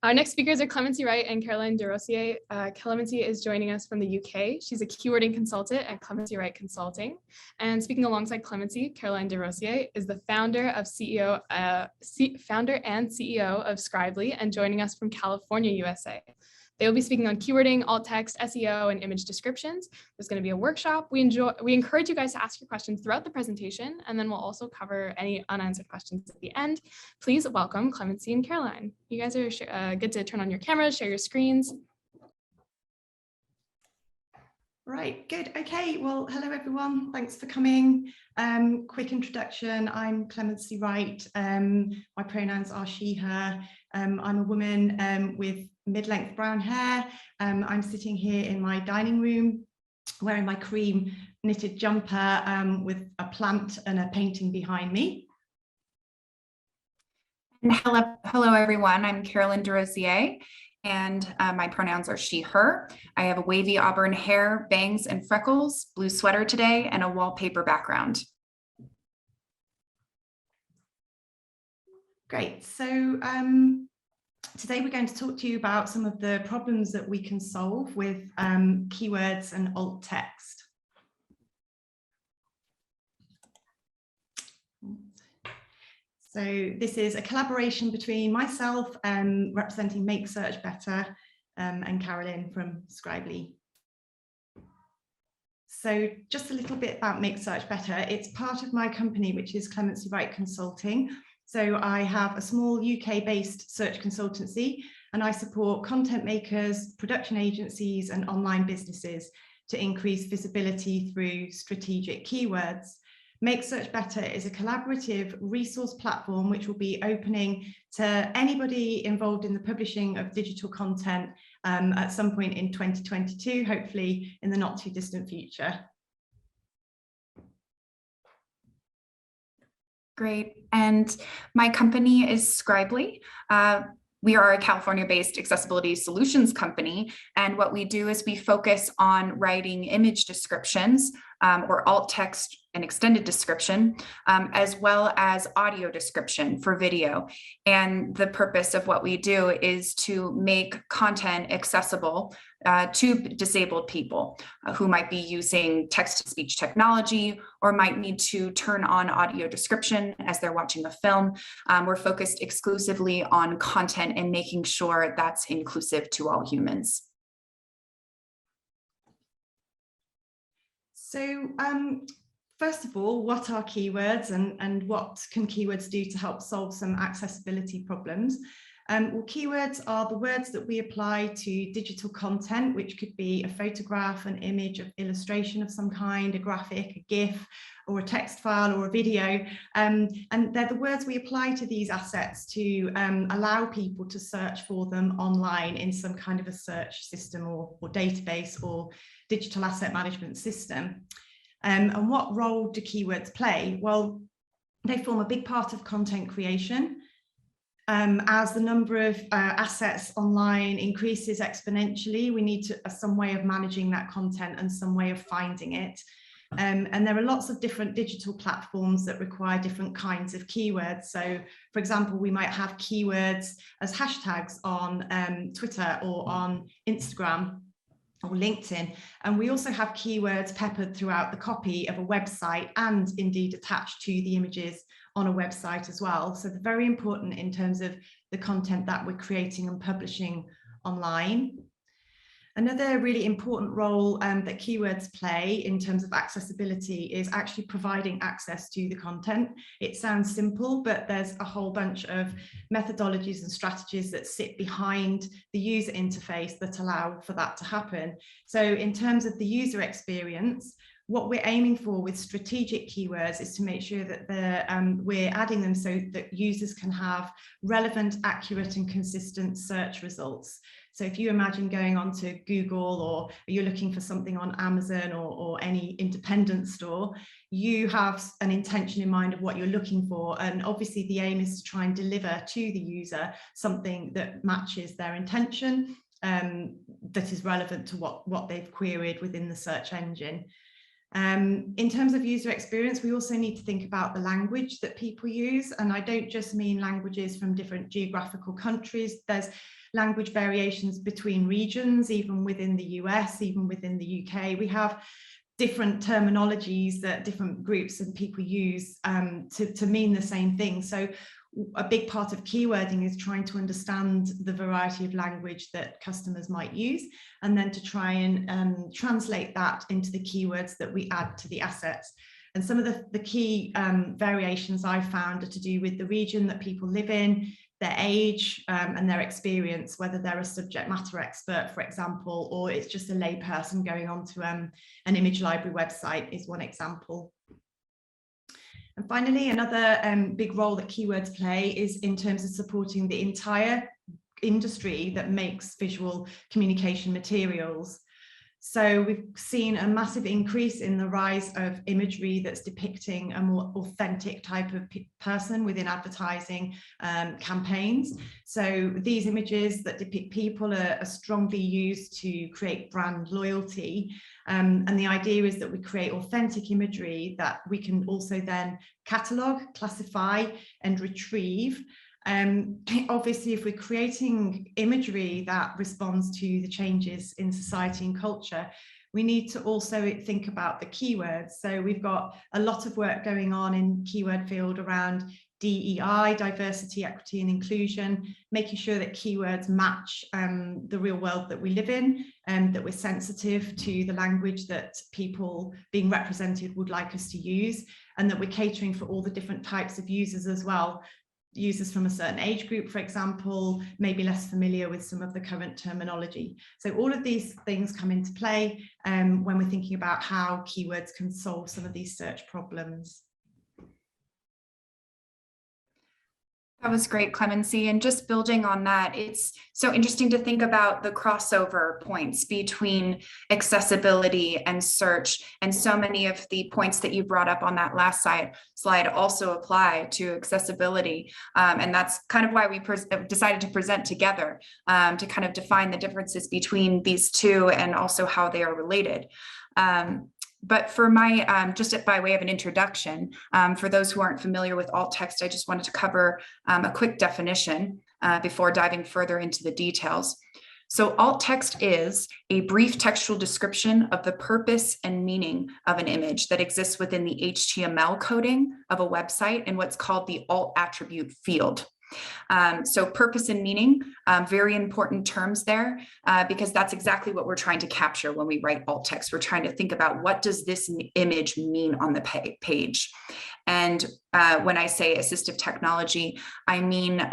Our next speakers are Clemency Wright and Desrosiers. Clemency is joining us from the UK. She's a keywording consultant at Clemency Wright Consulting. And speaking alongside Clemency, Desrosiers is the founder and CEO of Scribely and joining us from California, USA. They will be speaking on keywording, alt text, SEO, and image descriptions. There's going to be a workshop. We encourage you guys to ask your questions throughout the presentation, and then we'll also cover any unanswered questions at the end. Please welcome Clemency and Caroline. You guys are good to turn on your cameras, share your screens. Right, good. Okay, well, hello everyone. Thanks for coming. Quick introduction. I'm Clemency Wright. My pronouns are she, her. I'm a woman with mid-length brown hair. I'm sitting here in my dining room wearing my cream knitted jumper with a plant and a painting behind me. And hello everyone. I'm Caroline Desrosiers. And my pronouns are she, her. I have a wavy auburn hair, bangs and freckles, blue sweater today, and a wallpaper background. Great. So today we're going to talk to you about some of the problems that we can solve with keywords and alt text. So this is a collaboration between myself representing Make Search Better and Caroline from Scribely. So just a little bit about Make Search Better. It's part of my company, which is Clemency Wright Consulting. So I have a small UK-based search consultancy, and I support content makers, production agencies, and online businesses to increase visibility through strategic keywords. Make Search Better is a collaborative resource platform which will be opening to anybody involved in the publishing of digital content at some point in 2022, hopefully in the not too distant future. Great. And my company is Scribely. We are a California-based accessibility solutions company, and what we do is we focus on writing image descriptions or alt text and extended description, as well as audio description for video. And the purpose of what we do is to make content accessible to disabled people who might be using text-to-speech technology or might need to turn on audio description as they're watching a film. We're focused exclusively on content and making sure that's inclusive to all humans. So first of all, what are keywords and what can keywords do to help solve some accessibility problems? Well, keywords are the words that we apply to digital content, which could be a photograph, an image, an illustration of some kind, a graphic, a GIF, or a text file or a video. And they're the words we apply to these assets to allow people to search for them online in some kind of a search system or database or digital asset management system. And what role do keywords play? Well, they form a big part of content creation. As the number of assets online increases exponentially, we need some way of managing that content and some way of finding it. And there are lots of different digital platforms that require different kinds of keywords. So, for example, we might have keywords as hashtags on Twitter or on Instagram or LinkedIn. And we also have keywords peppered throughout the copy of a website and indeed attached to the images on a website as well. So they're very important in terms of the content that we're creating and publishing online. Another really important role that keywords play in terms of accessibility is actually providing access to the content. It sounds simple, but there's a whole bunch of methodologies and strategies that sit behind the user interface that allow for that to happen. So in terms of the user experience, what we're aiming for with strategic keywords is to make sure that we're adding them so that users can have relevant, accurate and consistent search results. So if you imagine going onto Google or you're looking for something on Amazon or any independent store, you have an intention in mind of what you're looking for. And obviously the aim is to try and deliver to the user something that matches their intention, that is relevant to what they've queried within the search engine. In terms of user experience, we also need to think about the language that people use. And I don't just mean languages from different geographical countries. There's language variations between regions, even within the US, even within the UK. We have different terminologies that different groups and people use to mean the same thing. So a big part of keywording is trying to understand the variety of language that customers might use, and then to try and translate that into the keywords that we add to the assets. And some of the key variations I've found are to do with the region that people live in, their age, and their experience, whether they're a subject matter expert, for example, or it's just a lay person going onto an image library website is one example. And finally, another big role that keywords play is in terms of supporting the entire industry that makes visual communication materials. So we've seen a massive increase in the rise of imagery that's depicting a more authentic type of person within advertising campaigns. So these images that depict people are strongly used to create brand loyalty. And the idea is that we create authentic imagery that we can also then catalogue, classify, and retrieve. Obviously, if we're creating imagery that responds to the changes in society and culture, we need to also think about the keywords. So we've got a lot of work going on in keyword field around DEI, diversity, equity, and inclusion, making sure that keywords match the real world that we live in, and that we're sensitive to the language that people being represented would like us to use, and that we're catering for all the different types of users as well. Users from a certain age group, for example, may be less familiar with some of the current terminology. So all of these things come into play when we're thinking about how keywords can solve some of these search problems. That was great, Clemency. And just building on that, it's so interesting to think about the crossover points between accessibility and search. And so many of the points that you brought up on that last slide also apply to accessibility. And that's kind of why we decided to present together to kind of define the differences between these two and also how they are related. But for my, just by way of an introduction, for those who aren't familiar with alt text, I just wanted to cover a quick definition before diving further into the details. So alt text is a brief textual description of the purpose and meaning of an image that exists within the HTML coding of a website in what's called the alt attribute field. So purpose and meaning, very important terms there, because that's exactly what we're trying to capture when we write alt text. We're trying to think about what does this image mean on the page. And when I say assistive technology, I mean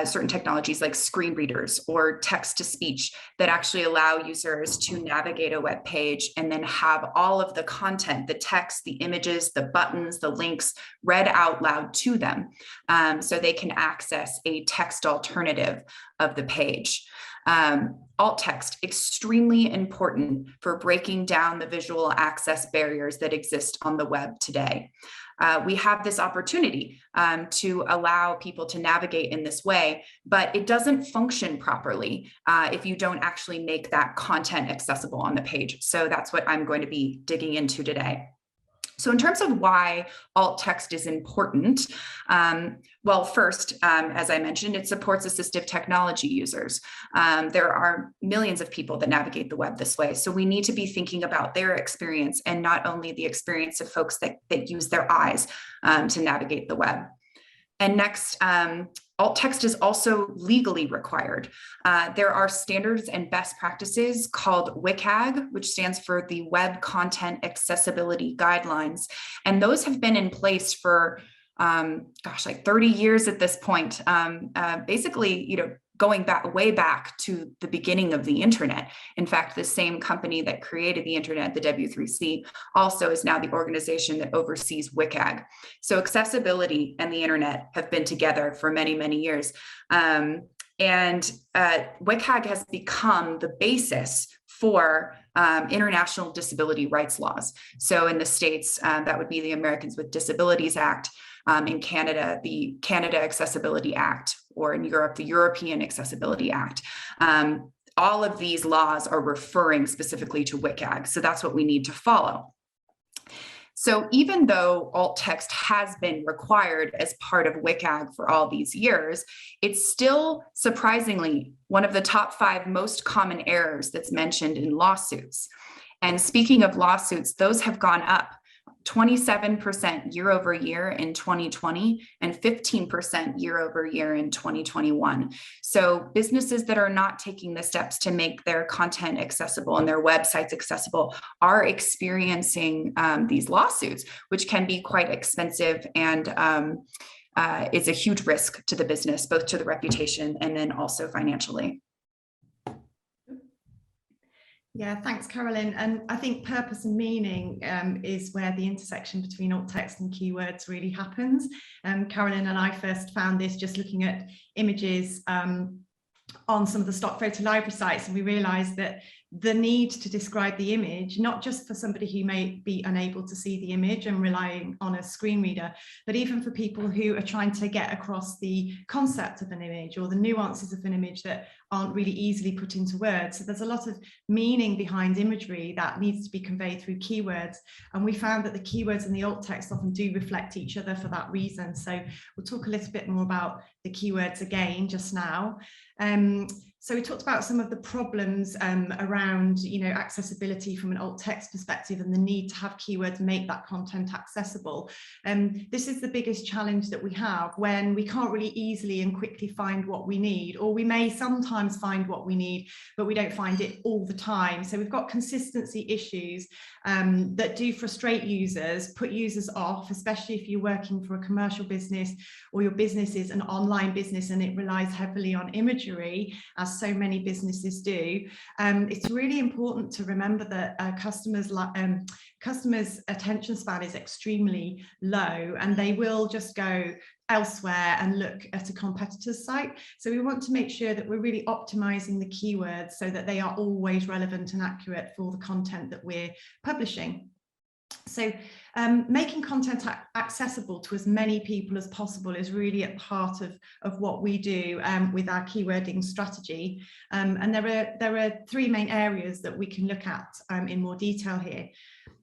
certain technologies like screen readers or text to speech that actually allow users to navigate a web page and then have all of the content, the text, the images, the buttons, the links read out loud to them, so they can access a text alternative of the page. Alt text, extremely important for breaking down the visual access barriers that exist on the web today. We have this opportunity to allow people to navigate in this way, but it doesn't function properly if you don't actually make that content accessible on the page. So that's what I'm going to be digging into today. So in terms of why alt text is important, well, first, as I mentioned, it supports assistive technology users. There are millions of people that navigate the web this way. So we need to be thinking about their experience and not only the experience of folks that use their eyes to navigate the web. And next, alt text is also legally required. There are standards and best practices called WCAG, which stands for the Web Content Accessibility Guidelines. And those have been in place for, like 30 years at this point. Basically, going way back to the beginning of the internet. In fact, the same company that created the internet, the W3C, also is now the organization that oversees WCAG. So accessibility and the internet have been together for many, many years. And WCAG has become the basis for international disability rights laws. So in the States, that would be the Americans with Disabilities Act. In Canada, the Canada Accessibility Act, or in Europe, the European Accessibility Act. all of these laws are referring specifically to WCAG. So that's what we need to follow. So even though alt text has been required as part of WCAG for all these years, it's still surprisingly one of the top 5 most common errors that's mentioned in lawsuits. And speaking of lawsuits, those have gone up 27% year over year in 2020 and 15% year over year in 2021. So businesses that are not taking the steps to make their content accessible and their websites accessible are experiencing these lawsuits, which can be quite expensive and is a huge risk to the business, both to the reputation and then also financially. Yeah, thanks, Carolyn. And I think purpose and meaning is where the intersection between alt text and keywords really happens. Carolyn and I first found this just looking at images on some of the stock photo library sites, and we realized that the need to describe the image, not just for somebody who may be unable to see the image and relying on a screen reader, but even for people who are trying to get across the concept of an image or the nuances of an image that aren't really easily put into words. So there's a lot of meaning behind imagery that needs to be conveyed through keywords. And we found that the keywords and the alt text often do reflect each other for that reason. So we'll talk a little bit more about the keywords again just now. So we talked about some of the problems around, accessibility from an alt text perspective and the need to have keywords make that content accessible. This is the biggest challenge that we have when we can't really easily and quickly find what we need, or we may sometimes find what we need, but we don't find it all the time. So we've got consistency issues that do frustrate users, put users off, especially if you're working for a commercial business or your business is an online business and it relies heavily on imagery, as so many businesses do. It's really important to remember that customers' attention span is extremely low, and they will just go elsewhere and look at a competitor's site. So we want to make sure that we're really optimizing the keywords so that they are always relevant and accurate for the content that we're publishing. So making content accessible to as many people as possible is really at the heart of what we do with our keywording strategy. And there are 3 main areas that we can look at in more detail here.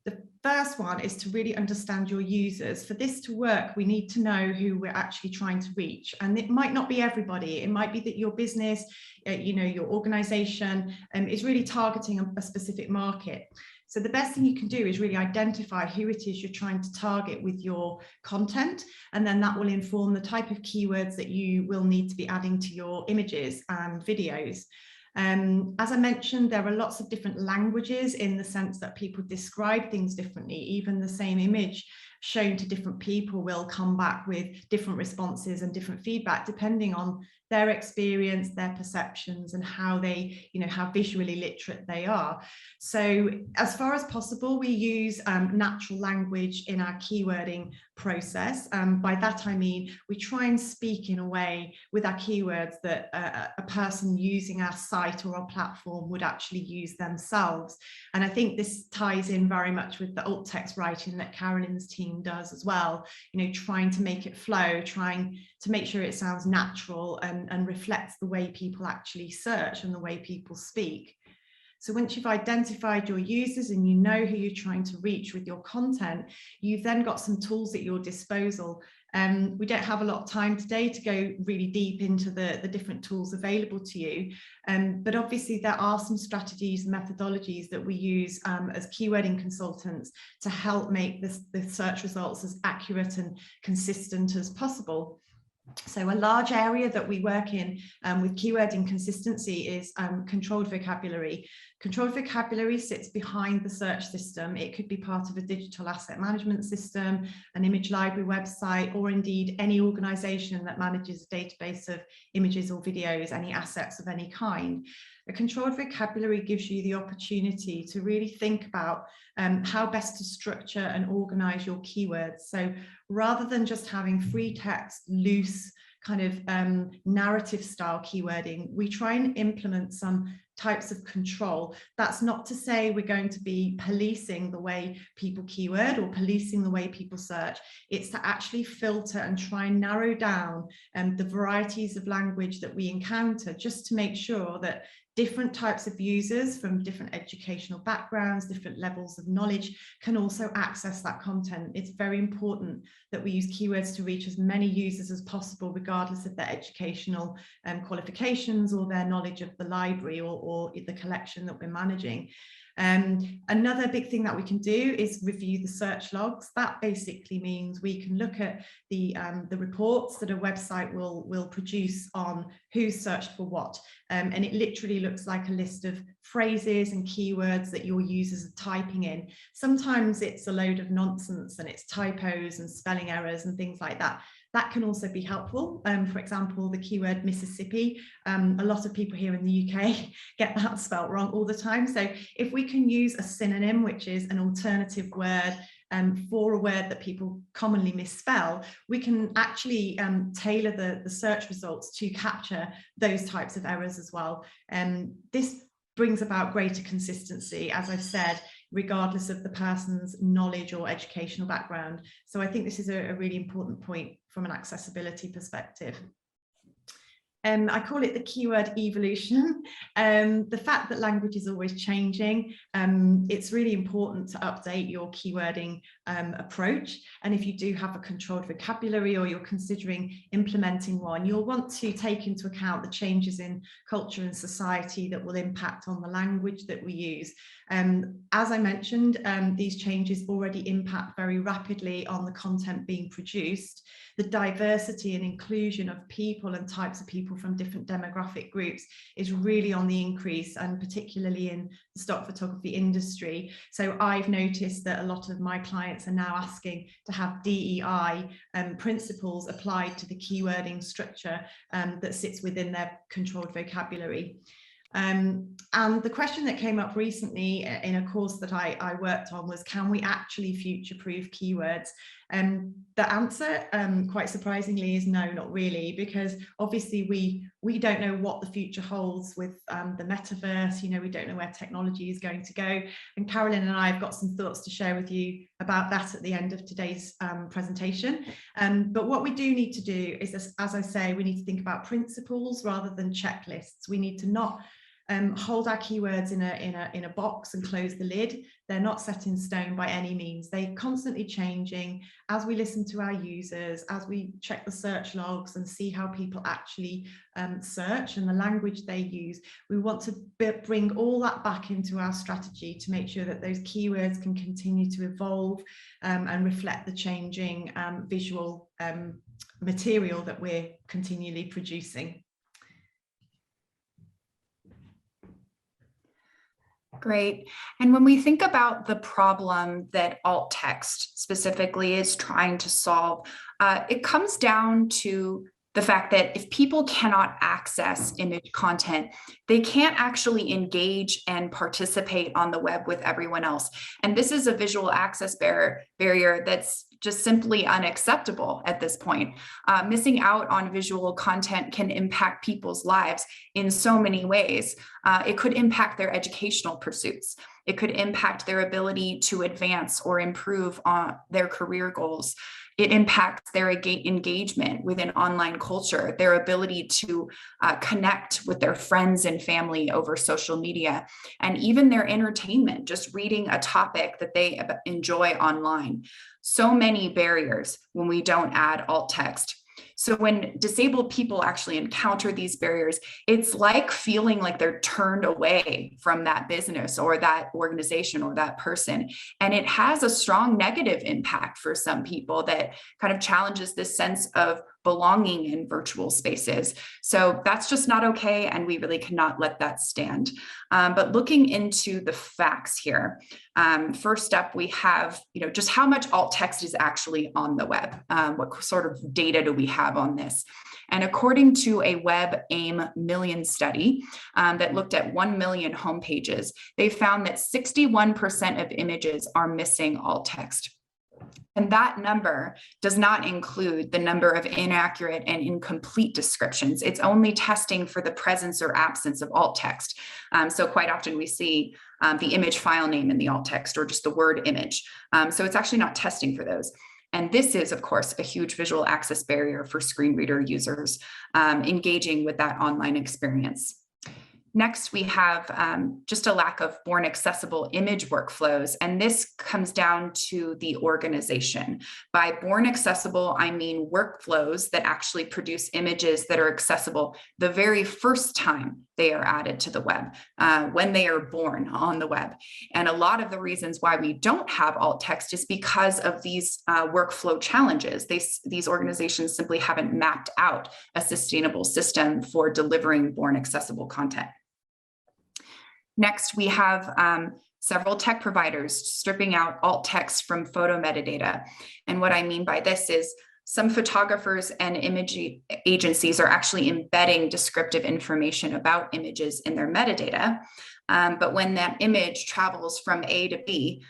The first one is to really understand your users. For this to work, we need to know who we're actually trying to reach. And it might not be everybody. It might be that your business, your organization is really targeting a specific market. So the best thing you can do is really identify who it is you're trying to target with your content, and then that will inform the type of keywords that you will need to be adding to your images and videos. As I mentioned, there are lots of different languages in the sense that people describe things differently. Even the same image shown to different people will come back with different responses and different feedback depending on their experience, their perceptions, and how they, how visually literate they are. So as far as possible, we use natural language in our keywording process. By that, I mean, we try and speak in a way with our keywords that a person using our site or our platform would actually use themselves. And I think this ties in very much with the alt text writing that Carolyn's team does as well, trying to make it flow, trying to make sure it sounds natural and reflects the way people actually search and the way people speak. So once you've identified your users and you know who you're trying to reach with your content, you've then got some tools at your disposal. We don't have a lot of time today to go really deep into the different tools available to you, but obviously there are some strategies and methodologies that we use as keywording consultants to help make the search results as accurate and consistent as possible. So a large area that we work in with keywording consistency is controlled vocabulary. Controlled vocabulary sits behind the search system. It could be part of a digital asset management system, an image library website, or indeed any organization that manages a database of images or videos, any assets of any kind. A controlled vocabulary gives you the opportunity to really think about how best to structure and organize your keywords. So rather than just having free text, loose kind of narrative style keywording, we try and implement some types of control. That's not to say we're going to be policing the way people keyword or policing the way people search. It's to actually filter and try and narrow down the varieties of language that we encounter, just to make sure that different types of users from different educational backgrounds, different levels of knowledge can also access that content. It's very important that we use keywords to reach as many users as possible, regardless of their educational qualifications or their knowledge of the library or the collection that we're managing. Another big thing that we can do is review the search logs. That basically means we can look at the reports that a website will produce on who's searched for what. And it literally looks like a list of phrases and keywords that your users are typing in. Sometimes it's a load of nonsense and it's typos and spelling errors and things like that. That can also be helpful. For example, the keyword Mississippi, a lot of people here in the UK get that spelt wrong all the time. So if we can use a synonym, which is an alternative word for a word that people commonly misspell, we can actually tailor the search results to capture those types of errors as well. This brings about greater consistency, as I've said, regardless of the person's knowledge or educational background. So I think this is a really important point from an accessibility perspective. I call it the keyword evolution. The fact that language is always changing, it's really important to update your keywording approach. And if you do have a controlled vocabulary or you're considering implementing one, you'll want to take into account the changes in culture and society that will impact on the language that we use. As I mentioned, these changes already impact very rapidly on the content being produced. The diversity and inclusion of people and types of people from different demographic groups is really on the increase, and particularly in the stock photography industry. So I've noticed that a lot of my clients are now asking to have DEI principles applied to the keywording structure that sits within their controlled vocabulary. And the question that came up recently in a course that I worked on was, can we actually future-proof keywords? The answer, quite surprisingly, is no, not really, because obviously we don't know what the future holds with the metaverse. You know, we don't know where technology is going to go. And Carolyn and I have got some thoughts to share with you about that at the end of today's presentation. But what we do need to do is, as I say, we need to think about principles rather than checklists. We need to not hold our keywords in a box and close the lid. They're not set in stone by any means. They're constantly changing as we listen to our users, as we check the search logs and see how people actually search and the language they use. We want to bring all that back into our strategy to make sure that those keywords can continue to evolve and reflect the changing visual material that we're continually producing. Great. And when we think about the problem that alt text specifically is trying to solve, it comes down to the fact that if people cannot access image content, they can't actually engage and participate on the web with everyone else. And this is a visual access barrier that's just simply unacceptable at this point. Missing out on visual content can impact people's lives in so many ways. It could impact their educational pursuits. It could impact their ability to advance or improve on their career goals. It impacts their engagement within online culture, their ability to connect with their friends and family over social media, and even their entertainment, just reading a topic that they enjoy online. So many barriers when we don't add alt text. So when disabled people actually encounter these barriers, it's like feeling like they're turned away from that business or that organization or that person. And it has a strong negative impact for some people that kind of challenges this sense of belonging in virtual spaces. So that's just not okay. And we really cannot let that stand. But looking into the facts here, first up, we have, just how much alt text is actually on the web. What sort of data do we have on this? And according to a Web AIM Million study that looked at 1 million homepages, they found that 61% of images are missing alt text. And that number does not include the number of inaccurate and incomplete descriptions. It's only testing for the presence or absence of alt text. So quite often we see the image file name in the alt text or just the word image. So it's actually not testing for those. And this is, of course, a huge visual access barrier for screen reader users engaging with that online experience. Next, we have just a lack of born accessible image workflows, and this comes down to the organization. By born accessible, I mean workflows that actually produce images that are accessible the very first time they are added to the web, when they are born on the web. And a lot of the reasons why we don't have alt text is because of these workflow challenges. These organizations simply haven't mapped out a sustainable system for delivering born accessible content. Next, we have several tech providers stripping out alt text from photo metadata. And what I mean by this is some photographers and image agencies are actually embedding descriptive information about images in their metadata. But when that image travels from A to B,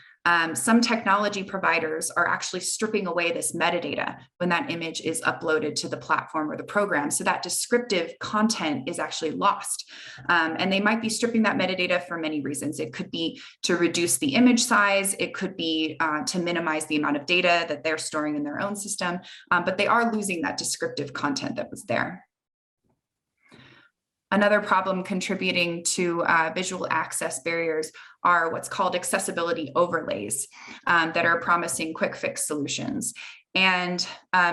some technology providers are actually stripping away this metadata when that image is uploaded to the platform or the program. So that descriptive content is actually lost. And they might be stripping that metadata for many reasons. It could be to reduce the image size. It could be to minimize the amount of data that they're storing in their own system. But they are losing that descriptive content that was there. Another problem contributing to visual access barriers are what's called accessibility overlays that are promising quick fix solutions. And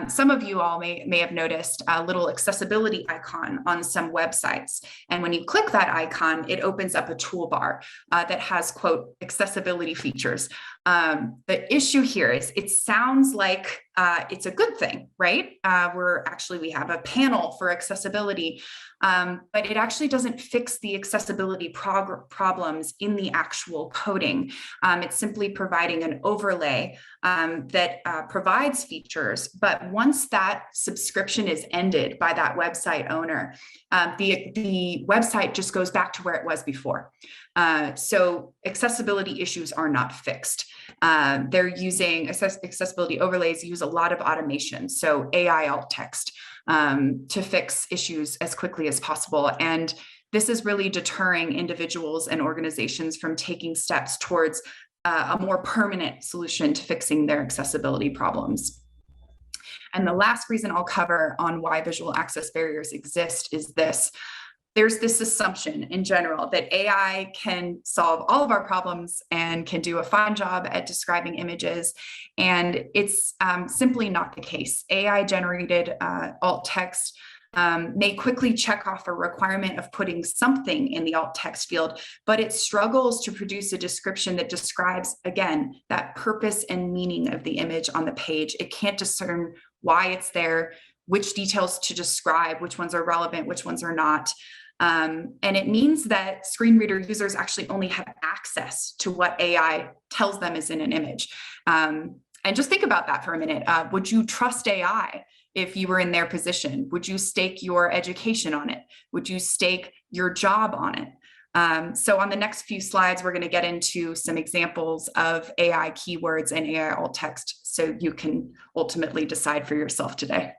some of you all may have noticed a little accessibility icon on some websites. And when you click that icon, it opens up a toolbar that has, quote, accessibility features. The issue here is it sounds like it's a good thing, right? We have a panel for accessibility, but it actually doesn't fix the accessibility problems in the actual coding. It's simply providing an overlay that provides features, but once that subscription is ended by that website owner, the website just goes back to where it was before. So accessibility issues are not fixed. They're using accessibility overlays, use a lot of automation, so AI alt text to fix issues as quickly as possible. And this is really deterring individuals and organizations from taking steps towards a more permanent solution to fixing their accessibility problems. And the last reason I'll cover on why visual access barriers exist is this. There's this assumption in general that AI can solve all of our problems and can do a fine job at describing images. And it's simply not the case. AI generated alt text may quickly check off a requirement of putting something in the alt text field, but it struggles to produce a description that describes, again, that purpose and meaning of the image on the page. It can't discern why it's there, which details to describe, which ones are relevant, which ones are not. And it means that screen reader users actually only have access to what AI tells them is in an image. And just think about that for a minute. Would you trust AI if you were in their position? Would you stake your education on it? Would you stake your job on it? So on the next few slides, we're going to get into some examples of AI keywords and AI alt text so you can ultimately decide for yourself today.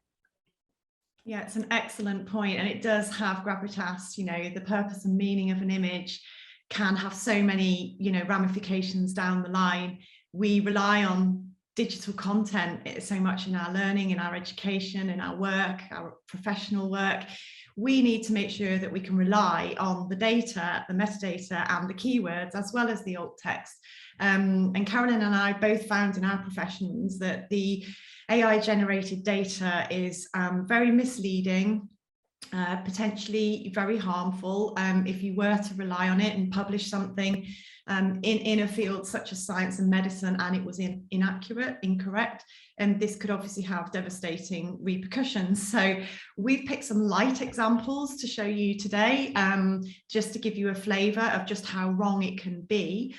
Yeah, it's an excellent point, and it does have gravitas. You know, the purpose and meaning of an image can have so many, ramifications down the line. We rely on digital content so much in our learning, in our education, in our work, our professional work. We need to make sure that we can rely on the data, the metadata, and the keywords, as well as the alt text. And Carolyn and I both found in our professions that the AI generated data is very misleading, potentially very harmful if you were to rely on it and publish something in a field such as science and medicine and it was inaccurate, incorrect, and this could obviously have devastating repercussions. So we've picked some light examples to show you today, just to give you a flavour of just how wrong it can be.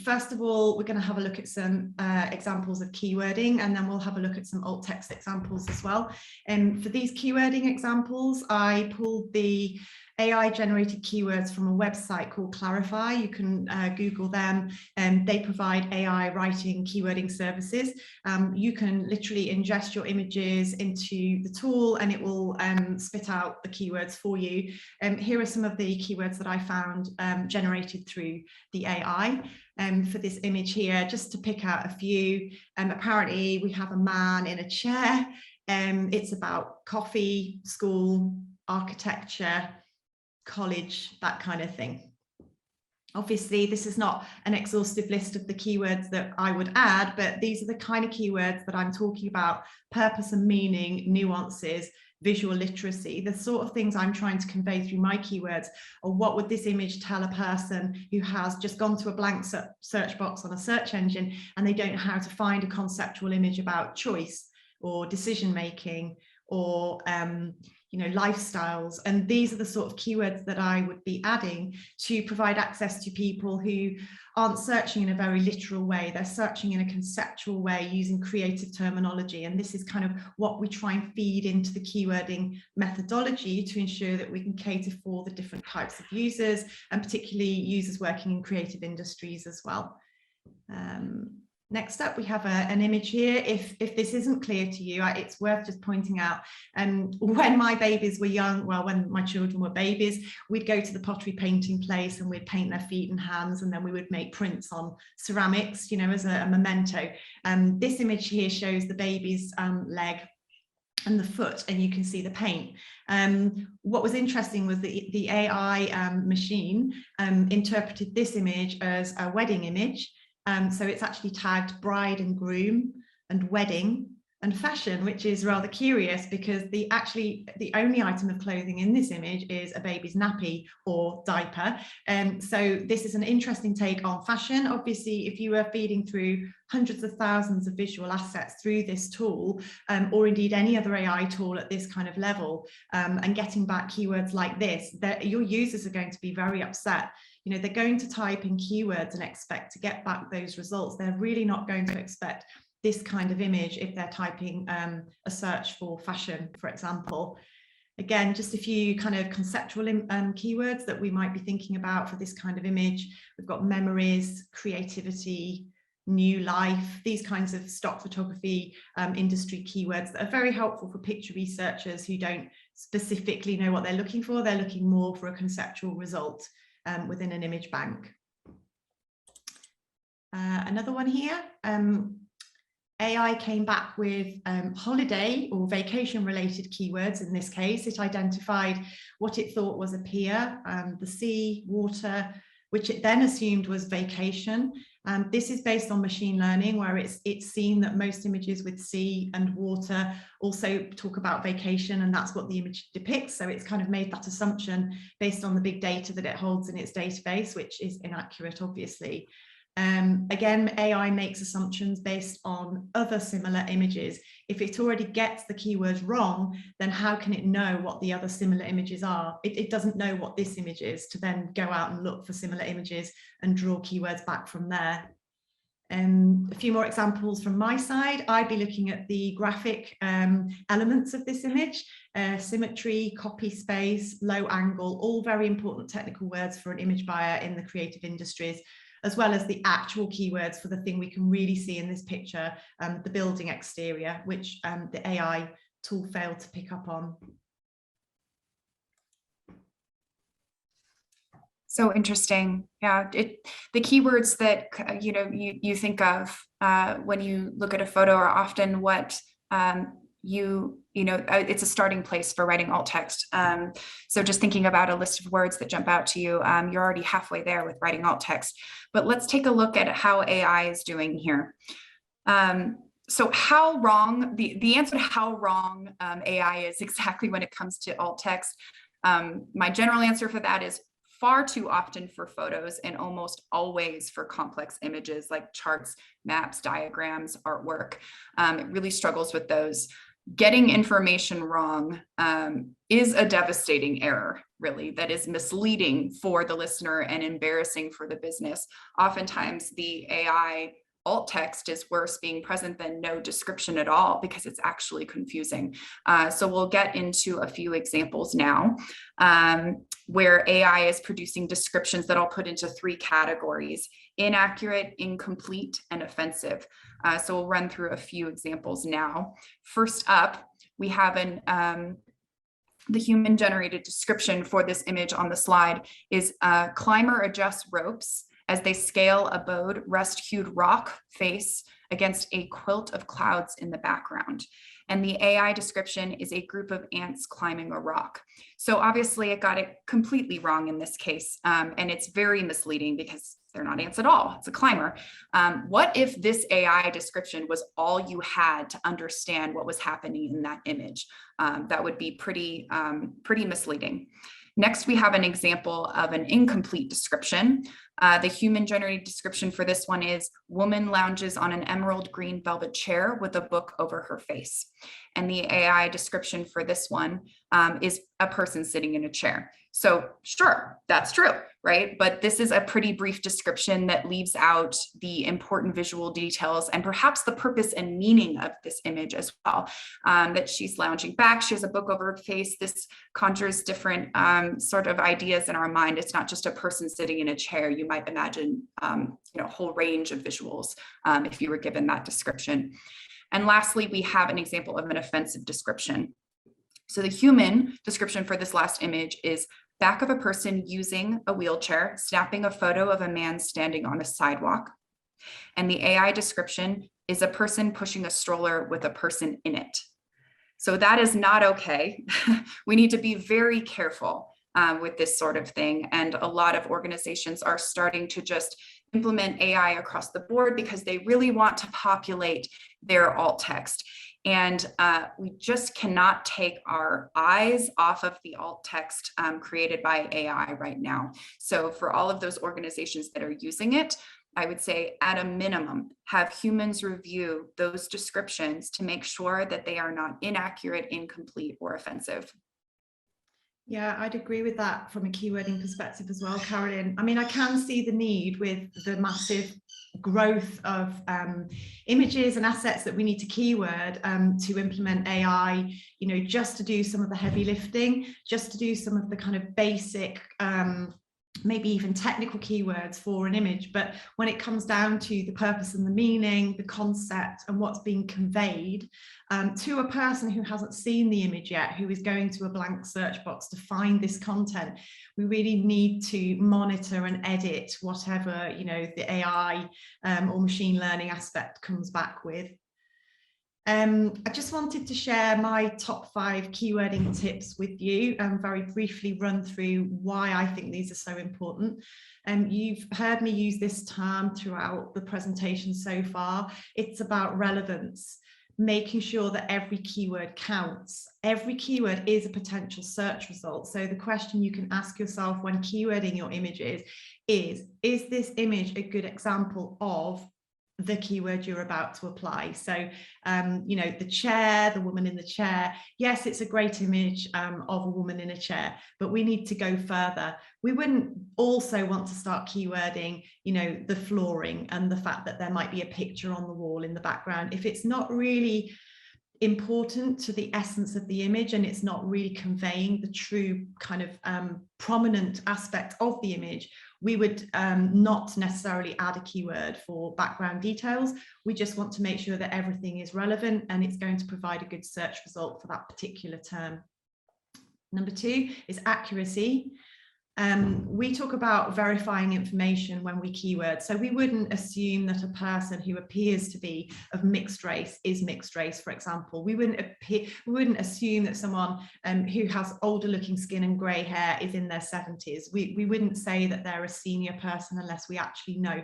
First of all, we're going to have a look at some examples of keywording, and then we'll have a look at some alt text examples as well. And for these keywording examples, I pulled the AI generated keywords from a website called Clarify. You can Google them, and they provide AI writing keywording services. You can literally ingest your images into the tool and it will spit out the keywords for you. Here are some of the keywords that I found generated through the AI. For this image here, just to pick out a few, apparently we have a man in a chair. It's about coffee, school, architecture, college, that kind of thing. Obviously, this is not an exhaustive list of the keywords that I would add, but these are the kind of keywords that I'm talking about: purpose and meaning, nuances, visual literacy, the sort of things I'm trying to convey through my keywords. Or what would this image tell a person who has just gone to a blank search box on a search engine and they don't know how to find a conceptual image about choice or decision making or lifestyles. And these are the sort of keywords that I would be adding to provide access to people who aren't searching in a very literal way. They're searching in a conceptual way using creative terminology. And this is kind of what we try and feed into the keywording methodology to ensure that we can cater for the different types of users, and particularly users working in creative industries as well. Next up, we have an image here. If this isn't clear to you, it's worth just pointing out. When my babies were young, well, when my children were babies, we'd go to the pottery painting place and we'd paint their feet and hands, and then we would make prints on ceramics, as a memento. This image here shows the baby's leg and the foot, and you can see the paint. What was interesting was the AI machine interpreted this image as a wedding image. So it's actually tagged bride and groom and wedding and fashion, which is rather curious because the only item of clothing in this image is a baby's nappy or diaper. So this is an interesting take on fashion. Obviously, if you were feeding through hundreds of thousands of visual assets through this tool, or indeed any other AI tool at this kind of level, and getting back keywords like this, your users are going to be very upset. They're going to type in keywords and expect to get back those results. They're really not going to expect this kind of image if they're typing a search for fashion, for example. Again, just a few kind of conceptual keywords that we might be thinking about for this kind of image. We've got memories, creativity, new life, these kinds of stock photography industry keywords that are very helpful for picture researchers who don't specifically know what they're looking for. They're looking more for a conceptual result within an image bank. Another one here, AI came back with holiday or vacation related keywords. In this case, it identified what it thought was a pier, the sea, water, which it then assumed was vacation. This is based on machine learning, where it's seen that most images with sea and water also talk about vacation, and that's what the image depicts. So it's kind of made that assumption based on the big data that it holds in its database, which is inaccurate, obviously. Again, AI makes assumptions based on other similar images. If it already gets the keywords wrong, then how can it know what the other similar images are? It doesn't know what this image is to then go out and look for similar images and draw keywords back from there. A few more examples from my side. I'd be looking at the graphic elements of this image, symmetry, copy space, low angle, all very important technical words for an image buyer in the creative industries, as well as the actual keywords for the thing we can really see in this picture, the building exterior, which the AI tool failed to pick up on. So interesting. Yeah, the keywords that you think of when you look at a photo are often what it's a starting place for writing alt text. So just thinking about a list of words that jump out to you, you're already halfway there with writing alt text. But let's take a look at how AI is doing here. So how wrong, the answer to how wrong AI is exactly when it comes to alt text, my general answer for that is far too often for photos and almost always for complex images like charts, maps, diagrams, artwork. It really struggles with those. Getting information wrong is a devastating error, really, that is misleading for the listener and embarrassing for the business. Oftentimes the AI alt text is worse being present than no description at all, because it's actually confusing. So we'll get into a few examples now where AI is producing descriptions that I'll put into 3 categories: inaccurate, incomplete, and offensive. So we'll run through a few examples now. First up, we have the human generated description for this image on the slide is climber adjusts ropes as they scale a bowed rust-hued rock face against a quilt of clouds in the background. And the AI description is a group of ants climbing a rock. So obviously it got it completely wrong in this case. And it's very misleading because they're not ants at all. It's a climber. What if this AI description was all you had to understand what was happening in that image? That would be pretty misleading. Next, we have an example of an incomplete description. The human generated description for this one is woman lounges on an emerald green velvet chair with a book over her face. And the AI description for this one is a person sitting in a chair. So sure, that's true, right? But this is a pretty brief description that leaves out the important visual details and perhaps the purpose and meaning of this image as well. That she's lounging back, she has a book over her face. This conjures different sort of ideas in our mind. It's not just a person sitting in a chair. You might imagine a whole range of visuals if you were given that description. And lastly, we have an example of an offensive description. So the human description for this last image is back of a person using a wheelchair, snapping a photo of a man standing on a sidewalk. And the AI description is a person pushing a stroller with a person in it. So that is not okay. We need to be very careful with this sort of thing. And a lot of organizations are starting to just implement AI across the board because they really want to populate their alt text. And we just cannot take our eyes off of the alt text created by AI right now. So for all of those organizations that are using it, I would say at a minimum, have humans review those descriptions to make sure that they are not inaccurate, incomplete, or offensive. Yeah, I'd agree with that from a keywording perspective as well, Carolyn. I mean, I can see the need with the massive growth of images and assets that we need to keyword to implement AI, just to do some of the heavy lifting, just to do some of the kind of basic maybe even technical keywords for an image. But when it comes down to the purpose and the meaning, the concept and what's being conveyed to a person who hasn't seen the image yet, who is going to a blank search box to find this content, we really need to monitor and edit whatever, the AI or machine learning aspect comes back with. I just wanted to share my top 5 keywording tips with you and very briefly run through why I think these are so important. You've heard me use this term throughout the presentation so far. It's about relevance, making sure that every keyword counts. Every keyword is a potential search result. So the question you can ask yourself when keywording your images is this image a good example of the keyword you're about to apply? So, the chair, the woman in the chair. Yes, it's a great image of a woman in a chair, but we need to go further. We wouldn't also want to start keywording, the flooring and the fact that there might be a picture on the wall in the background. If it's not really important to the essence of the image and it's not really conveying the true kind of prominent aspect of the image, we would not necessarily add a keyword for background details. We just want to make sure that everything is relevant and it's going to provide a good search result for that particular term. Number 2 is accuracy. We talk about verifying information when we keyword. So we wouldn't assume that a person who appears to be of mixed race is mixed race, for example. We wouldn't assume that someone who has older looking skin and grey hair is in their 70s. We wouldn't say that they're a senior person unless we actually know.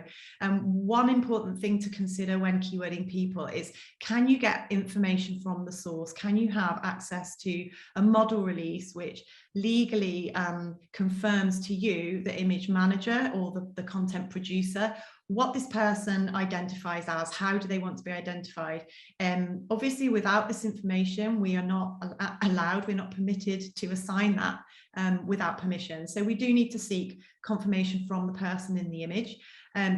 One important thing to consider when keywording people is, can you get information from the source? Can you have access to a model release which legally confirms to you, the image manager or the content producer, what this person identifies as, how do they want to be identified. Obviously, without this information, we are not allowed, we're not permitted to assign that without permission. So we do need to seek confirmation from the person in the image.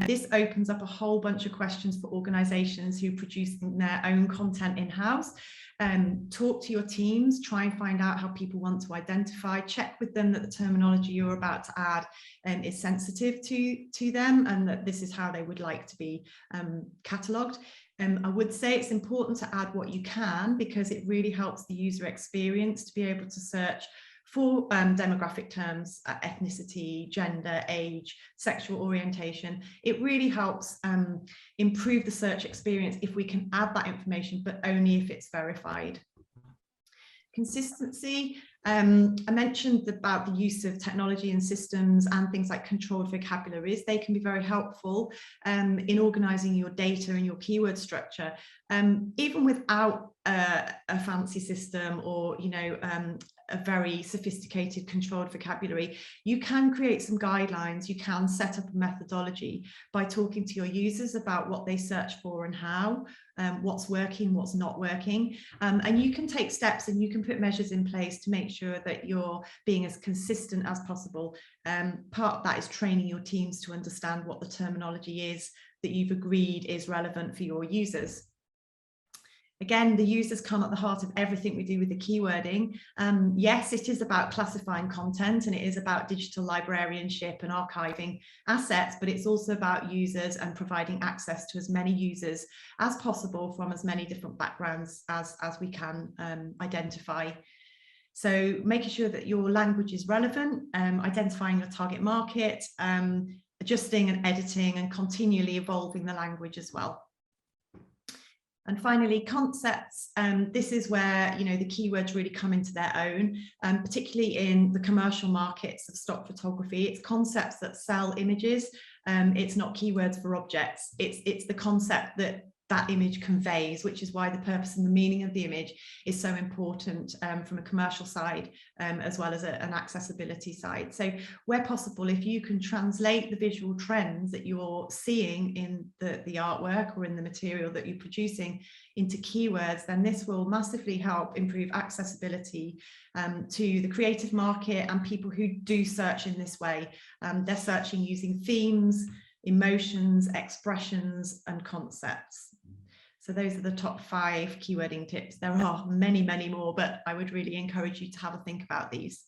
This opens up a whole bunch of questions for organisations who produce their own content in-house. Talk to your teams, try and find out how people want to identify, check with them that the terminology you're about to add is sensitive to them, and that this is how they would like to be catalogued. I would say it's important to add what you can, because it really helps the user experience to be able to search for demographic terms, ethnicity, gender, age, sexual orientation. It really helps improve the search experience if we can add that information, but only if it's verified. Consistency. I mentioned about the use of technology and systems and things like controlled vocabularies. They can be very helpful in organising your data and your keyword structure. Even without a fancy system or, you know, a very sophisticated controlled vocabulary, you can create some guidelines. You can set up a methodology by talking to your users about what they search for and how, what's working, what's not working. And you can take steps and you can put measures in place to make sure that you're being as consistent as possible. Part of that is training your teams to understand what the terminology is that you've agreed is relevant for your users. Again, the users come at the heart of everything we do with the keywording. Yes, it is about classifying content, and it is about digital librarianship and archiving assets, but it's also about users and providing access to as many users as possible from as many different backgrounds as we can identify. So making sure that your language is relevant, identifying your target market, adjusting and editing and continually evolving the language as well. And finally, concepts. This is where, you know, the keywords really come into their own, particularly in the commercial markets of stock photography. It's concepts that sell images. It's not keywords for objects. It's the concept that that image conveys, which is why the purpose and the meaning of the image is so important from a commercial side as well as an accessibility side. So where possible, if you can translate the visual trends that you're seeing in the artwork or in the material that you're producing into keywords, then this will massively help improve accessibility to the creative market and people who do search in this way. They're searching using themes, emotions, expressions, and concepts. So those are the top 5 keywording tips. There are many, many more, but I would really encourage you to have a think about these.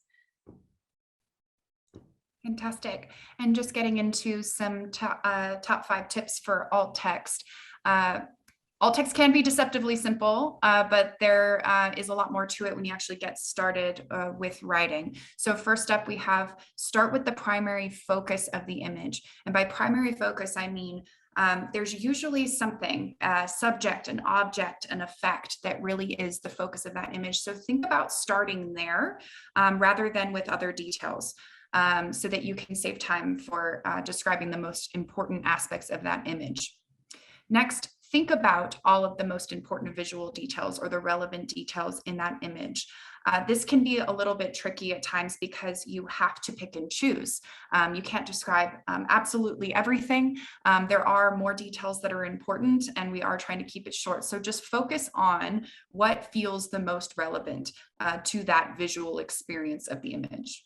Fantastic. And just getting into some top 5 tips for alt text. Alt text can be deceptively simple, but there is a lot more to it when you actually get started with writing. So first up, we have start with the primary focus of the image. And by primary focus, I mean there's usually something, subject, an object, an effect that really is the focus of that image. So think about starting there rather than with other details so that you can save time for describing the most important aspects of that image. Next, think about all of the most important visual details or the relevant details in that image. This can be a little bit tricky at times because you have to pick and choose. You can't describe absolutely everything. There are more details that are important, and we are trying to keep it short. So just focus on what feels the most relevant to that visual experience of the image.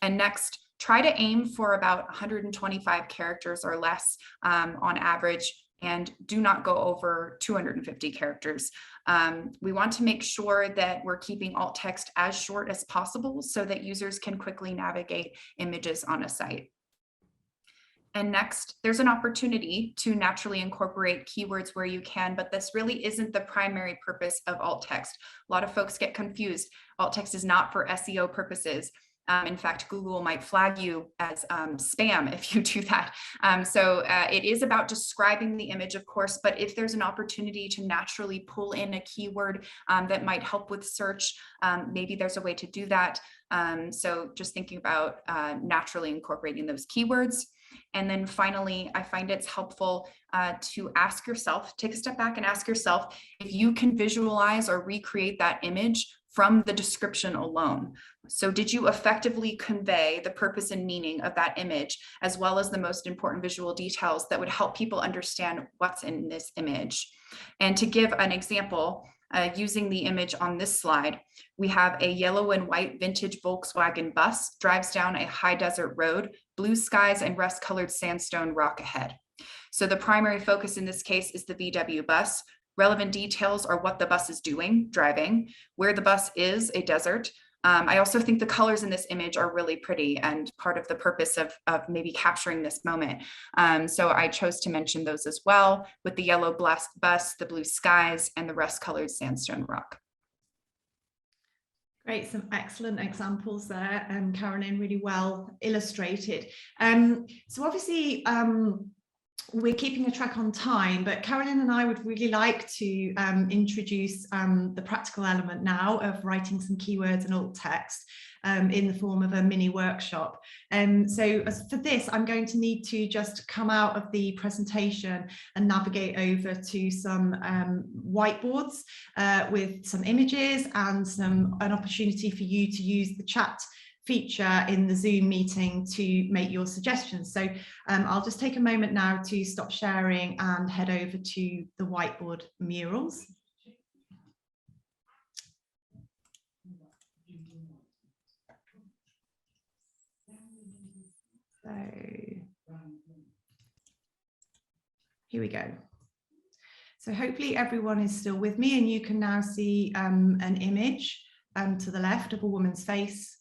And next, try to aim for about 125 characters or less on average, and do not go over 250 characters. We want to make sure that we're keeping alt text as short as possible so that users can quickly navigate images on a site. And next, there's an opportunity to naturally incorporate keywords where you can, but this really isn't the primary purpose of alt text. A lot of folks get confused. Alt text is not for SEO purposes. In fact, Google might flag you as spam if you do that. So it is about describing the image, of course, but if there's an opportunity to naturally pull in a keyword that might help with search, maybe there's a way to do that. So just thinking about naturally incorporating those keywords. And then finally, I find it's helpful to ask yourself, take a step back and ask yourself if you can visualize or recreate that image from the description alone. So did you effectively convey the purpose and meaning of that image, as well as the most important visual details that would help people understand what's in this image? And to give an example, using the image on this slide, we have a yellow and white vintage Volkswagen bus drives down a high desert road, blue skies and rust-colored sandstone rock ahead. So the primary focus in this case is the VW bus. Relevant details are what the bus is doing, driving, where the bus is, a desert. I also think the colors in this image are really pretty and part of the purpose of maybe capturing this moment. So I chose to mention those as well, with the yellow bus, the blue skies, and the rust-colored sandstone rock. Great, some excellent examples there, Carolyn, really well illustrated. So obviously, we're keeping a track on time, but Carolyn and I would really like to introduce the practical element now of writing some keywords and alt text in the form of a mini workshop. So as for this, I'm going to need to just come out of the presentation and navigate over to some whiteboards with some images and an opportunity for you to use the chat feature in the Zoom meeting to make your suggestions. So I'll just take a moment now to stop sharing and head over to the whiteboard murals. So here we go. So hopefully everyone is still with me, and you can now see an image to the left of a woman's face,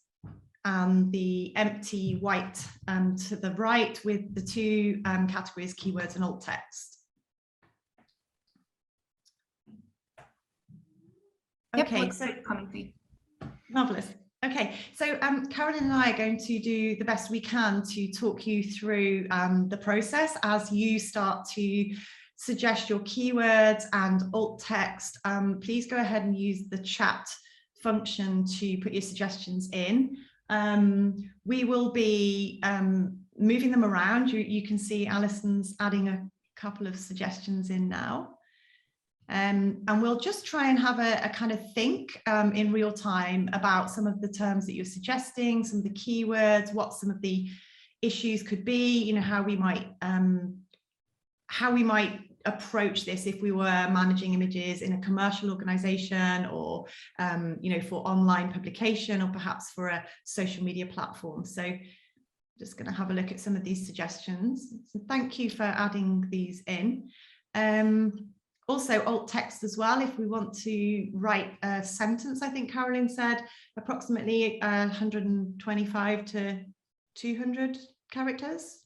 and the empty white to the right with the two categories, keywords and alt text. Okay, so marvelous. Okay, so Carolyn and I are going to do the best we can to talk you through the process as you start to suggest your keywords and alt text. Please go ahead and use the chat function to put your suggestions in. We will be moving them around. You can see Alison's adding a couple of suggestions in now. And we'll just try and have a kind of think in real time about some of the terms that you're suggesting, some of the keywords, what some of the issues could be, you know, how we might approach this if we were managing images in a commercial organization, or you know, for online publication, or perhaps for a social media platform. So just going to have a look at some of these suggestions. So thank you for adding these in. Also alt text as well, if we want to write a sentence. I think Carolyn said approximately 125 to 200 characters.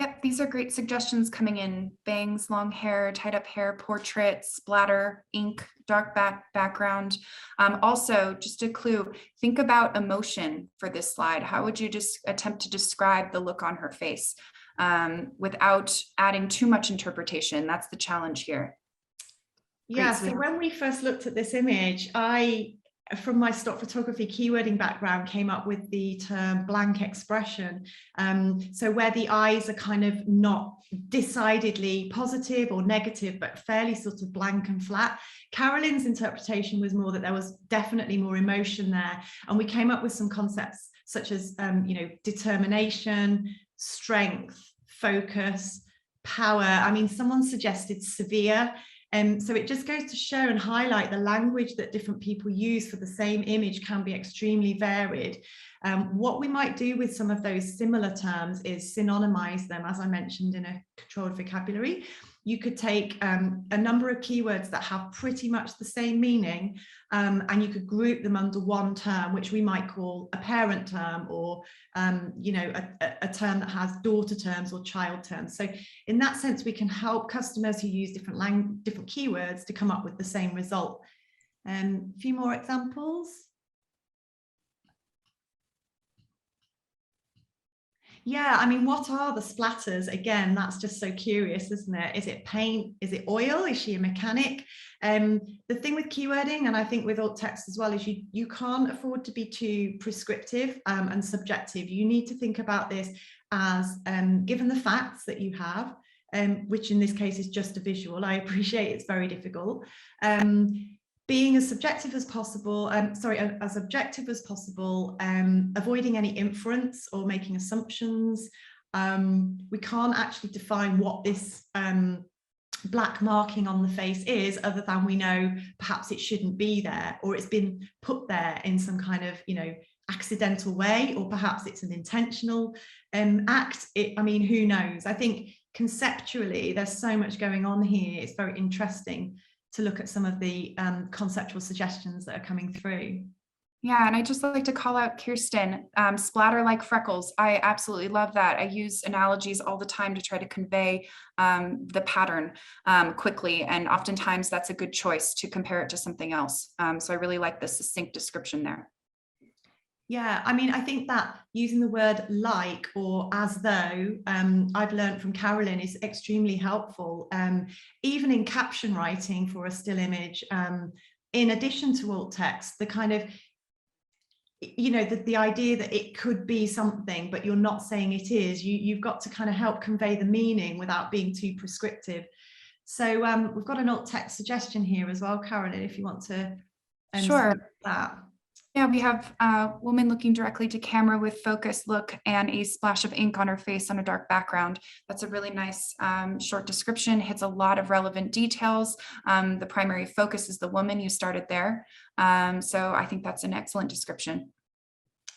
Yep, these are great suggestions coming in. Bangs, long hair, tied up hair, portrait, splatter, ink, dark background. Also, just a clue, think about emotion for this slide. How would you just attempt to describe the look on her face without adding too much interpretation? That's the challenge here. Yeah, so when we first looked at this image, from my stock photography keywording background, came up with the term blank expression. So where the eyes are kind of not decidedly positive or negative, but fairly sort of blank and flat. Carolyn's interpretation was more that there was definitely more emotion there. And we came up with some concepts such as, you know, determination, strength, focus, power. I mean, someone suggested severe. So it just goes to show and highlight the language that different people use for the same image can be extremely varied. What we might do with some of those similar terms is synonymize them, as I mentioned, in a controlled vocabulary. You could take a number of keywords that have pretty much the same meaning, and you could group them under one term, which we might call a parent term, or you know, a term that has daughter terms or child terms. So in that sense, we can help customers who use different keywords to come up with the same result. A few more examples. Yeah, I mean, what are the splatters? Again, that's just so curious, isn't it? Is it paint? Is it oil? Is she a mechanic? The thing with keywording, and I think with alt text as well, is you can't afford to be too prescriptive and subjective. You need to think about this as given the facts that you have, which in this case is just a visual. I appreciate it's very difficult. being as subjective as possible, as objective as possible, avoiding any inference or making assumptions. We can't actually define what this black marking on the face is, other than we know perhaps it shouldn't be there, or it's been put there in some kind of, accidental way, or perhaps it's an intentional act. I mean, who knows? I think conceptually there's so much going on here. It's very interesting to look at some of the conceptual suggestions that are coming through. Yeah, and I just like to call out Kirsten, splatter like freckles. I absolutely love that. I use analogies all the time to try to convey the pattern quickly, and oftentimes that's a good choice to compare it to something else. So I really like the succinct description there. Yeah, I mean, I think that using the word like or as though, I've learned from Carolyn, is extremely helpful, even in caption writing for a still image. In addition to alt text, the kind of, the idea that it could be something, but you're not saying it is, you've got to kind of help convey the meaning without being too prescriptive. So we've got an alt text suggestion here as well, Carolyn, if you want to Sure. that. Yeah, we have a woman looking directly to camera with focused look and a splash of ink on her face on a dark background. That's a really nice short description, hits a lot of relevant details. The primary focus is the woman, you started there. So I think that's an excellent description.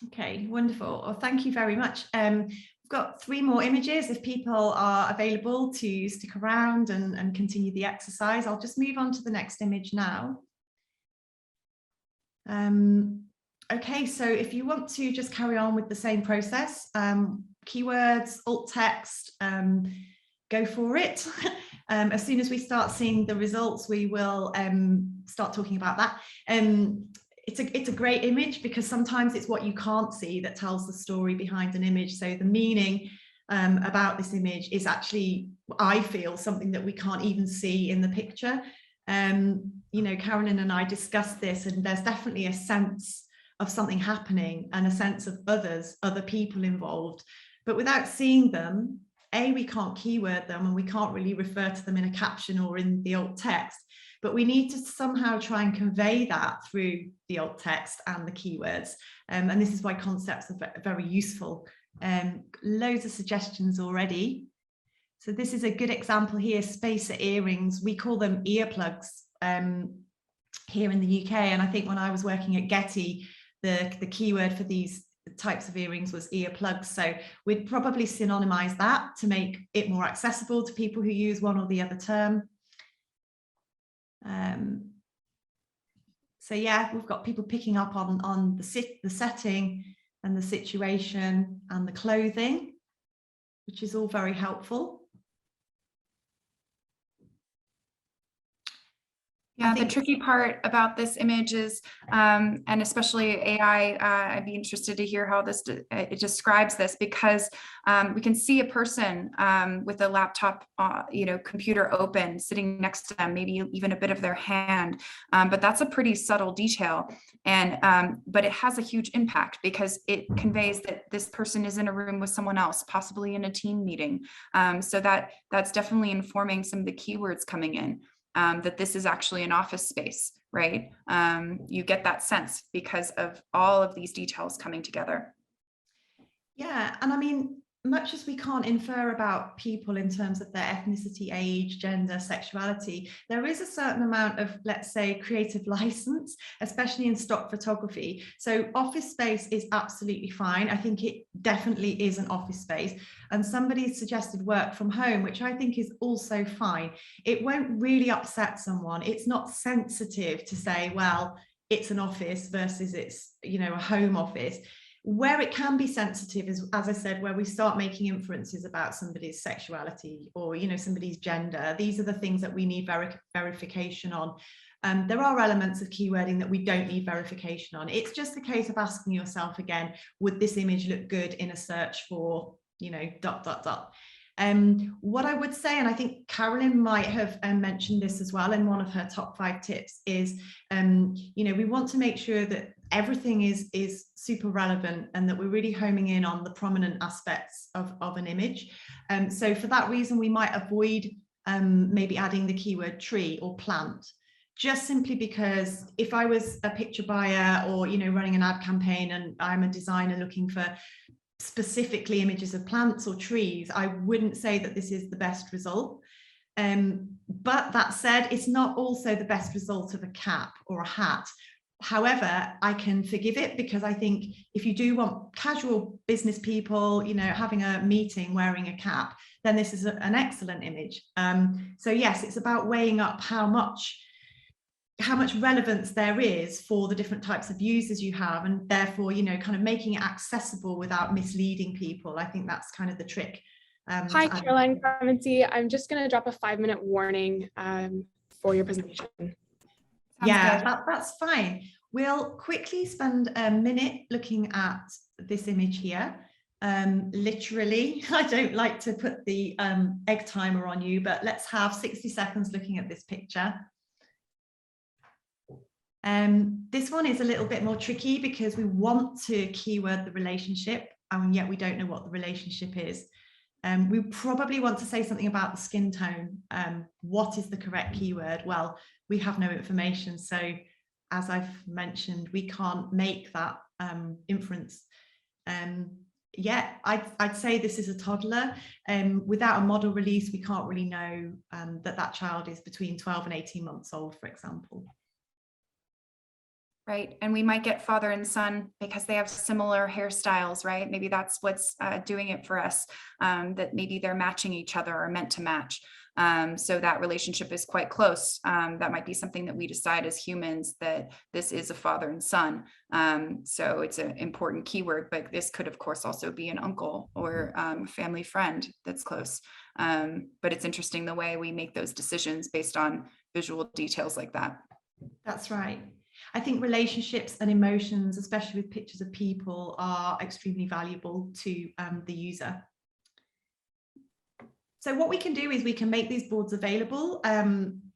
Okay, wonderful. Well, thank you very much. We've got 3 more images. If people are available to stick around and continue the exercise, I'll just move on to the next image now. Okay, so if you want to just carry on with the same process, keywords, alt text, go for it. As soon as we start seeing the results, we will start talking about that. It's a great image, because sometimes it's what you can't see that tells the story behind an image. So the meaning about this image is actually, I feel, something that we can't even see in the picture. Carolyn and I discussed this, and there's definitely a sense of something happening and a sense of other people involved, but without seeing them, we can't keyword them, and we can't really refer to them in a caption or in the alt text, but we need to somehow try and convey that through the alt text and the keywords, and this is why concepts are very useful. Loads of suggestions already. So this is a good example here, spacer earrings. We call them earplugs here in the UK. And I think when I was working at Getty, the keyword for these types of earrings was earplugs. So we'd probably synonymize that to make it more accessible to people who use one or the other term. So yeah, we've got people picking up on the setting and the situation and the clothing, which is all very helpful. Yeah, the tricky part about this image is, and especially AI, I'd be interested to hear how it describes this, because we can see a person with a laptop, computer open, sitting next to them, maybe even a bit of their hand, but that's a pretty subtle detail, and but it has a huge impact, because it conveys that this person is in a room with someone else, possibly in a team meeting. So that's definitely informing some of the keywords coming in. That this is actually an office space, right? You get that sense because of all of these details coming together. Yeah, and I mean, much as we can't infer about people in terms of their ethnicity, age, gender, sexuality, there is a certain amount of, let's say, creative license, especially in stock photography. So office space is absolutely fine. I think it definitely is an office space. And somebody suggested work from home, which I think is also fine. It won't really upset someone. It's not sensitive to say, well, it's an office versus it's, a home office. Where it can be sensitive is, as I said, where we start making inferences about somebody's sexuality or, somebody's gender. These are the things that we need verification on. There are elements of keywording that we don't need verification on. It's just a case of asking yourself again, would this image look good in a search for, What I would say, and I think Carolyn might have mentioned this as well in one of her top 5 tips, is, we want to make sure that everything is super relevant and that we're really homing in on the prominent aspects of an image. So for that reason, we might avoid maybe adding the keyword tree or plant. just simply because if I was a picture buyer or, you know, running an ad campaign and I'm a designer looking for specifically images of plants or trees, I wouldn't say that this is the best result. But that said, it's not also the best result of a cap or a hat. However, I can forgive it because I think if you do want casual business people, you know, having a meeting wearing a cap, then this is an excellent image. So yes, it's about weighing up how much relevance there is for the different types of users you have, and therefore, you know, kind of making it accessible without misleading people. I think that's kind of the trick. Hi, Caroline Clemency. I'm just going to drop a 5-minute warning for your presentation. Yeah, that's fine. We'll quickly spend a minute looking at this image here. Literally, I don't like to put the egg timer on you, but let's have 60 seconds looking at this picture. This one is a little bit more tricky because we want to keyword the relationship, and yet we don't know what the relationship is. We probably want to say something about the skin tone. What is the correct keyword? Well, we have no information. So as I've mentioned, we can't make that inference. Yeah, I'd say this is a toddler. Without a model release, we can't really know that child is between 12 and 18 months old, for example. Right. And we might get father and son because they have similar hairstyles, right? Maybe that's what's doing it for us, that maybe they're matching each other or meant to match. So that relationship is quite close. That might be something that we decide as humans that this is a father and son. So it's an important keyword, but this could, of course, also be an uncle or family friend that's close. But it's interesting the way we make those decisions based on visual details like that. That's right. I think relationships and emotions, especially with pictures of people, are extremely valuable to the user. So what we can do is we can make these boards available.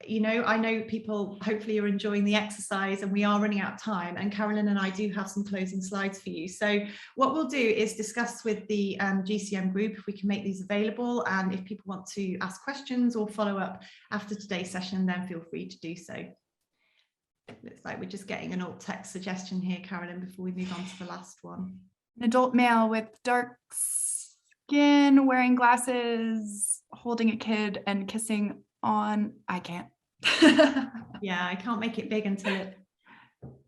You know, I know people hopefully are enjoying the exercise and we are running out of time, and Carolyn and I do have some closing slides for you. So what we'll do is discuss with the GCM group if we can make these available, and if people want to ask questions or follow up after today's session, then feel free to do so. Looks like we're just getting an alt text suggestion here, Carolyn, before we move on to the last one. An adult male with dark skin, wearing glasses, holding a kid and kissing on, I can't. Yeah, I can't make it big until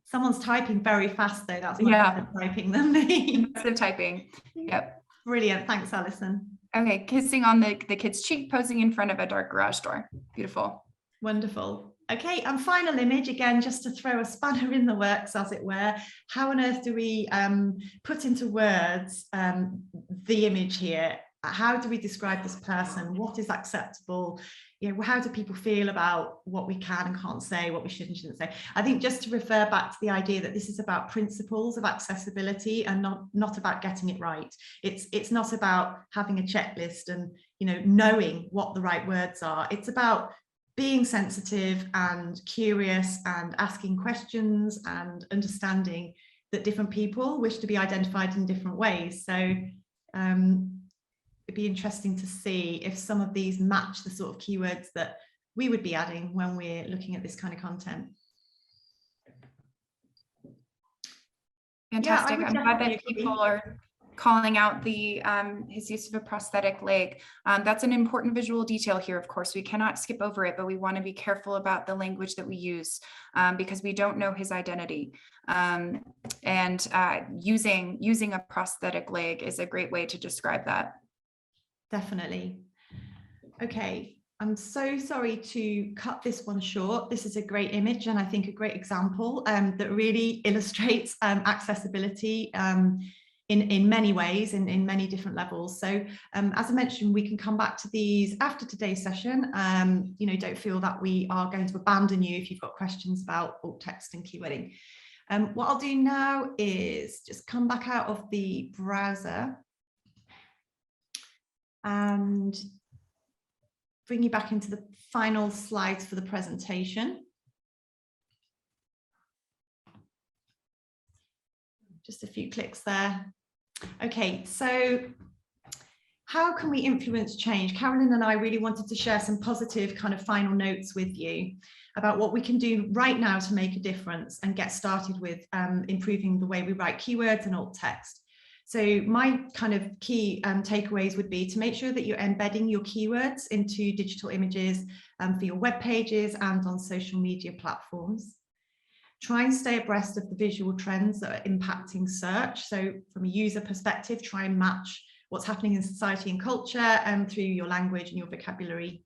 someone's typing very fast though. That's much better typing than me. Massive typing. Yep. Brilliant. Thanks, Alison. Okay, kissing on the kid's cheek, posing in front of a dark garage door. Beautiful. Wonderful. Okay, and final image, again, just to throw a spanner in the works, as it were. How on earth do we put into words the image here? How do we describe this person? What is acceptable? You know, how do people feel about what we can and can't say, what we should and shouldn't say? I think just to refer back to the idea that this is about principles of accessibility and not about getting it right. It's not about having a checklist and, you know, knowing what the right words are. It's about being sensitive and curious and asking questions and understanding that different people wish to be identified in different ways. So it'd be interesting to see if some of these match the sort of keywords that we would be adding when we're looking at this kind of content. Fantastic. I'm glad that people are calling out the his use of a prosthetic leg. That's an important visual detail here. Of course, we cannot skip over it, but we want to be careful about the language that we use because we don't know his identity. Using a prosthetic leg is a great way to describe that. Definitely. Okay, I'm so sorry to cut this one short. This is a great image and I think a great example that really illustrates accessibility in many ways, in many different levels. So as I mentioned, we can come back to these after today's session. You know, don't feel that we are going to abandon you if you've got questions about alt text and keywording. What I'll do now is just come back out of the browser and bring you back into the final slides for the presentation. Just a few clicks there. Okay, so How can we influence change? Carolyn and I really wanted to share some positive kind of final notes with you about what we can do right now to make a difference and get started with improving the way we write keywords and alt text. So my kind of key takeaways would be to make sure that you're embedding your keywords into digital images for your web pages and on social media platforms. Try and stay abreast of the visual trends that are impacting search. So from a user perspective, try and match what's happening in society and culture through your language and your vocabulary.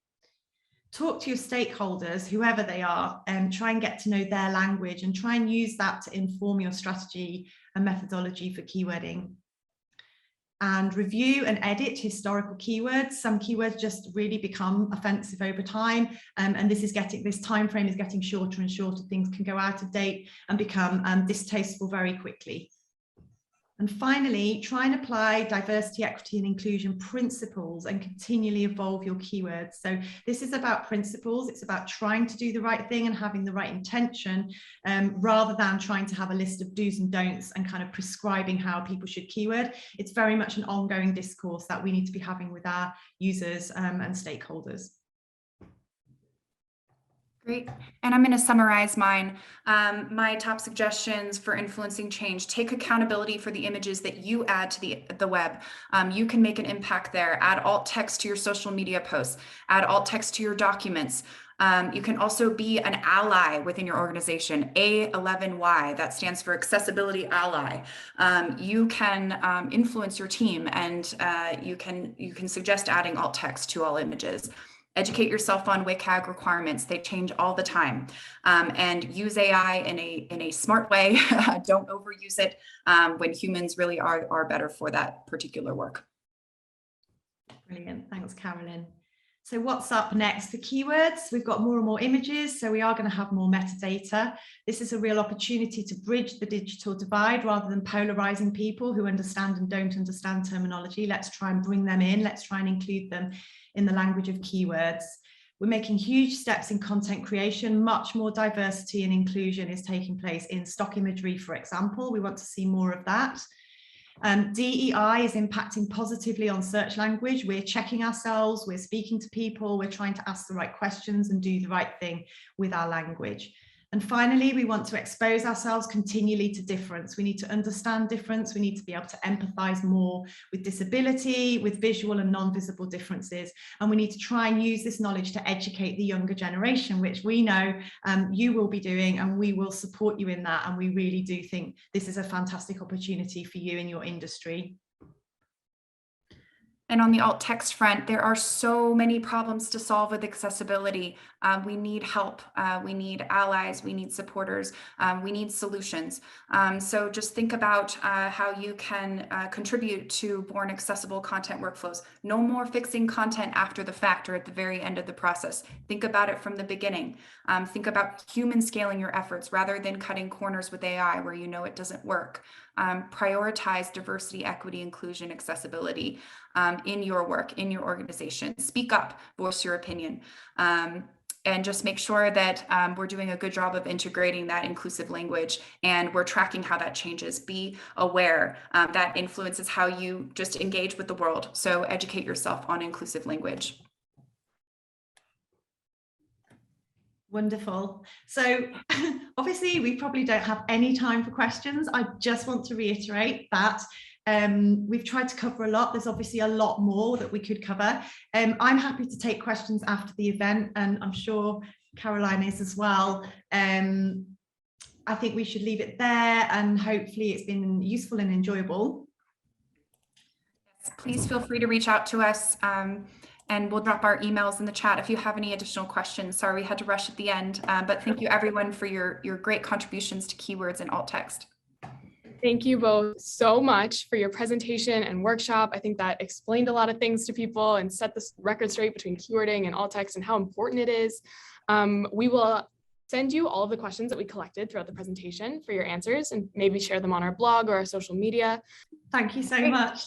Talk to your stakeholders, whoever they are, and try and get to know their language and try and use that to inform your strategy and methodology for keywording. And review and edit historical keywords. Some keywords just really become offensive over time, and this time frame is getting shorter and shorter. Things can go out of date and become distasteful very quickly. And finally, try and apply diversity, equity, and inclusion principles and continually evolve your keywords. So this is about principles. It's about trying to do the right thing and having the right intention, rather than trying to have a list of do's and don'ts and kind of prescribing how people should keyword. It's very much an ongoing discourse that we need to be having with our users and stakeholders. Great. And I'm going to summarize mine. My top suggestions for influencing change: take accountability for the images that you add to the web. You can make an impact there. Add alt text to your social media posts. Add alt text to your documents. You can also be an ally within your organization. A11Y, that stands for Accessibility Ally. You can influence your team, and you can suggest adding alt text to all images. Educate yourself on WCAG requirements. They change all the time. And use AI in a smart way. Don't overuse it when humans really are better for that particular work. Brilliant. Thanks, Carolyn. So what's up next for keywords? We've got more and more images, so we are going to have more metadata. This is a real opportunity to bridge the digital divide rather than polarizing people who understand and don't understand terminology. Let's try and bring them in. Let's try and include them in the language of keywords. We're making huge steps in content creation. Much more diversity and inclusion is taking place in stock imagery, for example. We want to see more of that. DEI is impacting positively on search language. We're checking ourselves, we're speaking to people, we're trying to ask the right questions and do the right thing with our language. And finally, we want to expose ourselves continually to difference. We need to understand difference. We need to be able to empathize more with disability, with visual and non-visible differences. And we need to try and use this knowledge to educate the younger generation, which we know you will be doing, and we will support you in that. And we really do think this is a fantastic opportunity for you in your industry. And on the alt text front, there are so many problems to solve with accessibility. We need help, we need allies, we need supporters, we need solutions. So just think about how you can contribute to born accessible content workflows. No more fixing content after the fact or at the very end of the process. Think about it from the beginning. Think about human scaling your efforts rather than cutting corners with AI where you know it doesn't work. Prioritize diversity, equity, inclusion, accessibility in your work, in your organization. Speak up, voice your opinion, and just make sure that we're doing a good job of integrating that inclusive language, and we're tracking how that changes. Be aware that influences how you just engage with the world. So educate yourself on inclusive language. Wonderful. So obviously we probably don't have any time for questions. I just want to reiterate that we've tried to cover a lot. There's obviously a lot more that we could cover. I'm happy to take questions after the event, and I'm sure Caroline is as well. I think we should leave it there, and hopefully it's been useful and enjoyable. Yes, please feel free to reach out to us. And we'll drop our emails in the chat if you have any additional questions. Sorry, we had to rush at the end, but thank you everyone for your great contributions to keywords and alt text. Thank you both so much for your presentation and workshop. I think that explained a lot of things to people and set the record straight between keywording and alt text and how important it is. We will send you all of the questions that we collected throughout the presentation for your answers, and maybe share them on our blog or our social media. Thank you so much.